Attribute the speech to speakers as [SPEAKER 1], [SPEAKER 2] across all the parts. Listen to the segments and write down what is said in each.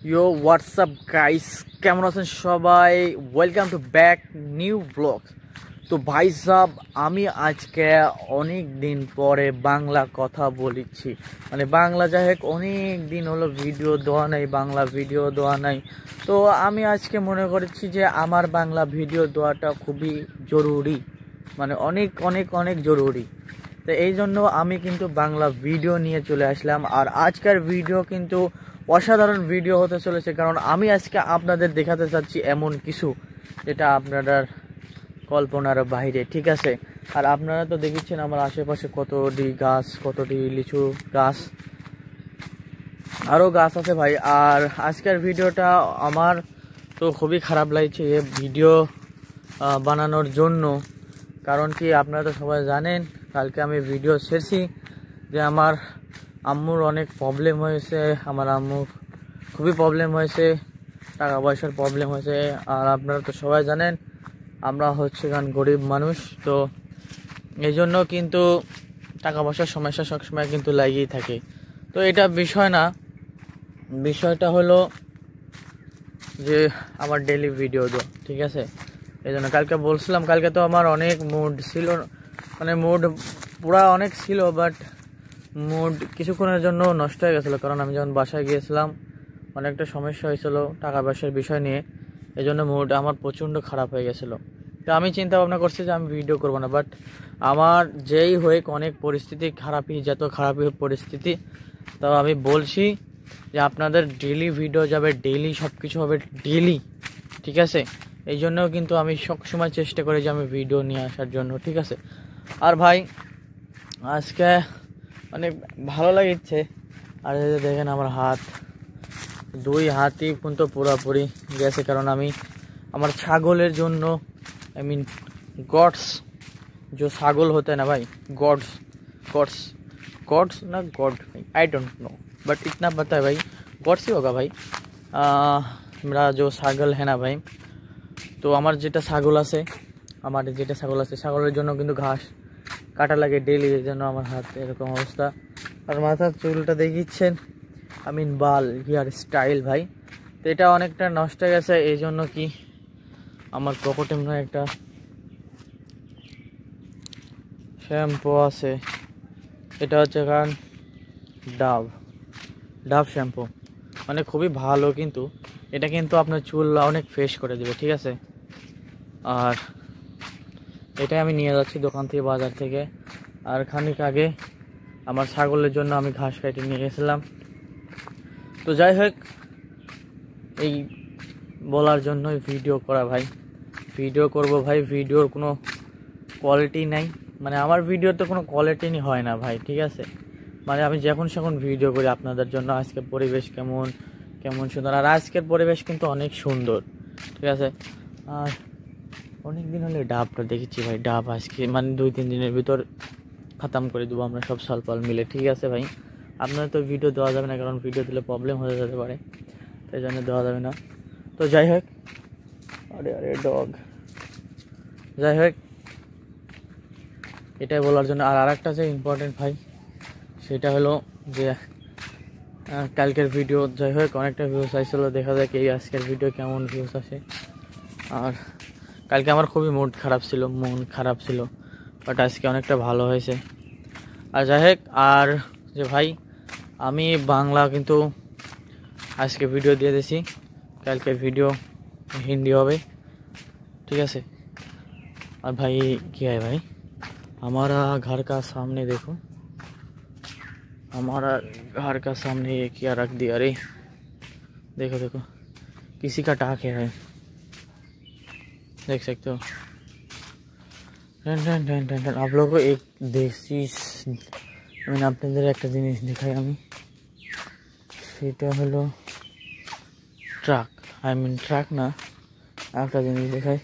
[SPEAKER 1] ইয়ো WhatsApp guys, কেমন আছেন সবাই? Welcome to back new blog. তো ভাই সাব, আমি আজকে অনেক দিন পরে বাংলা কথা বলেছি, মানে বাংলা যাই হোক অনেক দিন হলো ভিডিও দেওয়া নাই, বাংলা ভিডিও দেওয়া নাই। তো আমি আজকে মনে করেছি যে আমার বাংলা ভিডিও দেওয়াটা খুবই জরুরি, মানে অনেক অনেক অনেক জরুরি। তো এই জন্য আমি কিন্তু বাংলা ভিডিও নিয়ে চলে আসলাম। আর আজকের ভিডিও কিন্তু অসাধারণ ভিডিও হতে চলেছে, কারণ আমি আজকে আপনাদের দেখাতে চাচ্ছি এমন কিছু যেটা আপনাদের কল্পনার বাইরে, ঠিক আছে? আর আপনারা তো দেখেছেন আমার আশেপাশে কতটি গাছ, কতটি লিচু গাছ, আরও গাছ আছে ভাই। আর আজকের ভিডিওটা আমার তো খুবই খারাপ লাগছে এই ভিডিও বানানোর জন্য। কারণ কি, আপনারা তো সবাই জানেন কালকে আমি ভিডিও ছেড়েছি যে আমার আম্মুর অনেক প্রবলেম হয়েছে, আমার আম্মুর খুবই প্রবলেম হয়েছে, টাকা পয়সার প্রবলেম হয়েছে। আর আপনারা তো সবাই জানেন আমরা হচ্ছে কারণ গরিব মানুষ, তো এই জন্য কিন্তু টাকা পয়সার সমস্যা সবসময় কিন্তু লাগিয়েই থাকে। তো এটা বিষয় না, বিষয়টা হলো যে আমার ডেইলি ভিডিও দেওয়া, ঠিক আছে? এই জন্য কালকে বলছিলাম, কালকে তো আমার অনেক মুড ছিল, মানে মুড পুরা অনেক ছিল, বাট মুড কিছুক্ষণের জন্য নষ্ট হয়ে গেছিলো। কারণ আমি যখন বাসায় গিয়েছিলাম অনেকটা সমস্যা হয়েছিল টাকা পয়সার বিষয় নিয়ে, এই জন্য মুড আমার প্রচণ্ড খারাপ হয়ে গেছিলো। তো আমি চিন্তা ভাবনা করছি যে আমি ভিডিও করবো না, বাট আমার যেই হোক অনেক পরিস্থিতি খারাপই, যত খারাপই হোক পরিস্থিতি, তো আমি বলছি যে আপনাদের ডেইলি ভিডিও যাবে, ডেইলি সব কিছু হবে ডেইলি, ঠিক আছে? এই জন্যও কিন্তু আমি সবসময় চেষ্টা করি যে আমি ভিডিও নিয়ে আসার জন্য, ঠিক আছে? আর ভাই আজকে অনেক ভালো লাগছে। আর এই যে দেখেন আমার হাত, দুই হাতই কিন্তু পুরোপুরি গেছে, কারণ আমি আমার ছাগলের জন্য, आई मीन गॉड्स, जो ছাগল होता है ना भाई, गॉड्स गॉड्स गॉड्स ना God, I don't know, but इतना पता है भाई गॉड्स ही होगा भाई। मेरा जो ছাগল है ना भाई, তো আমার যেটা ছাগল আছে, ছাগলের জন্য কিন্তু ঘাস কাটা লাগে ডেইলি, এই জন্য আমার হাত এরকম অবস্থা। আর মাথার চুলটা দেখিচ্ছেন, আই মিন বাল, হেয়ার স্টাইল ভাই, তো এটা অনেকটা নষ্ট হয়ে গেছে। এই জন্য কি আমার পকেটে মনে একটা শ্যাম্পু আছে, এটা হচ্ছে কারণ ডাভ শ্যাম্পু, মানে খুবই ভালো, কিন্তু এটা কিন্তু আপনার চুল অনেক ফ্রেশ করে দেবে, ঠিক আছে? আর এটাই আমি নিয়ে যাচ্ছি দোকান থেকে, বাজার থেকে। আর খানিক আগে আমার ছাগলের জন্য আমি ঘাস কাটে নিয়ে গেছিলাম। তো যাই হোক, এই বলার জন্যই ভিডিও করা ভাই, ভিডিও করব ভাই। ভিডিওর কোনো কোয়ালিটি নাই, মানে আমার ভিডিওর তো কোনো কোয়ালিটি হয় না ভাই, ঠিক আছে? মানে আমি যখন সেখন ভিডিও করি আপনাদের জন্য। আজকে পরিবেশ কেমন কেমন সুন্দর, আর আজকের পরিবেশ কিন্তু অনেক সুন্দর, ঠিক আছে? আর অনেক দিন হলে ডাবটা দেখেছি ভাই, ডাব আজকে মানে 2-3 দিনের ভিতর খতম করে দেবো আমরা সব সালপাল মিলে, ঠিক আছে ভাই? আপনার তো ভিডিও দেওয়া যাবে না, কারণ ভিডিও দিলে প্রবলেম হয়ে যেতে পারে, তাই জন্য দেওয়া যাবে না। তো যাই হোক, আরে আরে ডগ, যাই হোক এটাই বলার জন্য। আর আরেকটা যে ইম্পর্টেন্ট ভাই, সেটা হলো যে কালকের ভিডিও যাই হোক অনেকটা ভিউজ আসছিল, দেখা যাক এই আজকের ভিডিও কেমন ভিউজ আসে। আর কালকে আমার খুবই মন খারাপ ছিল, বাট আজকে অনেকটা ভালো হয়েছে। আর যাই হোক, আর যে ভাই আমি বাংলা কিন্তু আজকে ভিডিও দিয়ে দিয়েছি, কালকের ভিডিও হিন্দি হবে, ठीक है। और भाई क्या है भाई, हमारा घर का सामने देखो, हमारा घर का सामने ये क्या रख दिया, अरे देखो देखो किसी का टाक है, देख सकते हो। टन टन टन टन टन। आप लोगों को एक देसी मैंने আপনাদের একটা জিনিস দেখাই আমি, সেটা হলো ট্রাক, আই মিন ট্রাক না, একটা জিনিস দেখাই।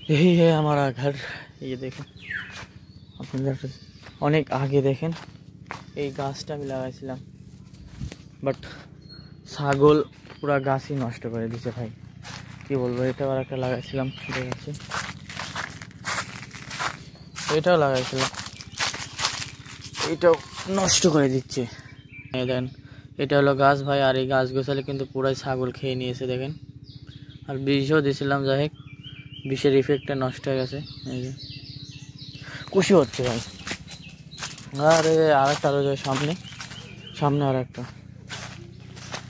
[SPEAKER 1] यही है हमारा घर, ये देखो আপনাদের অনেক আগে দেখেন এই গাছটা আমি লাগাইছিলাম, বাট ছাগল পুরা গাছই নষ্ট করে দিয়েছে ভাই, কি বলবো। এটা আর একটা লাগাইছিলাম, দেখাচ্ছি এটাও লাগাইছিল, এটাও নষ্ট করে দিচ্ছে। দেখেন এটা হলো গাছ ভাই, আর এই গাছ গোছালে কিন্তু পুরাই ছাগল খেয়ে নিয়েছে দেখেন। আর বিষও দিয়েছিলাম, যাই হোক বিষের ইফেক্টটা নষ্ট হয়ে গেছে। এই যে খুশি হচ্ছে ভাই। আর আরেকটা রয়েছে সামনে, সামনে আর একটা,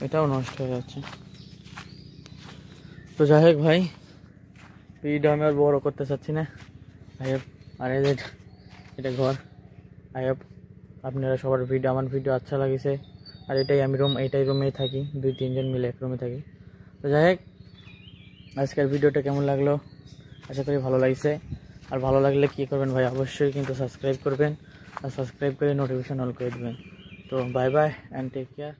[SPEAKER 1] এটাও নষ্ট হয়ে যাচ্ছে। তো যাই হোক ভাই, ভিডিও আমি আর বড় করতে চাচ্ছি না। আর এটা ঘর। আই হোপ আপনারা সবার ভিডিও, আমার ভিডিও আচ্ছা লাগিছে। আর এটাই আমি রুম, এটাই রুমেই থাকি, 2-3 জন মিলে এক রুমে থাকি। তো যাই হোক আজকের ভিডিওটা কেমন লাগলো, আশা করি ভালো লাগছে। আর ভালো লাগলে কী করবেন ভাই, অবশ্যই কিন্তু সাবস্ক্রাইব করবেন, আর সাবস্ক্রাইব করে নোটিফিকেশন অল করে দেবেন। তো bye bye and take care.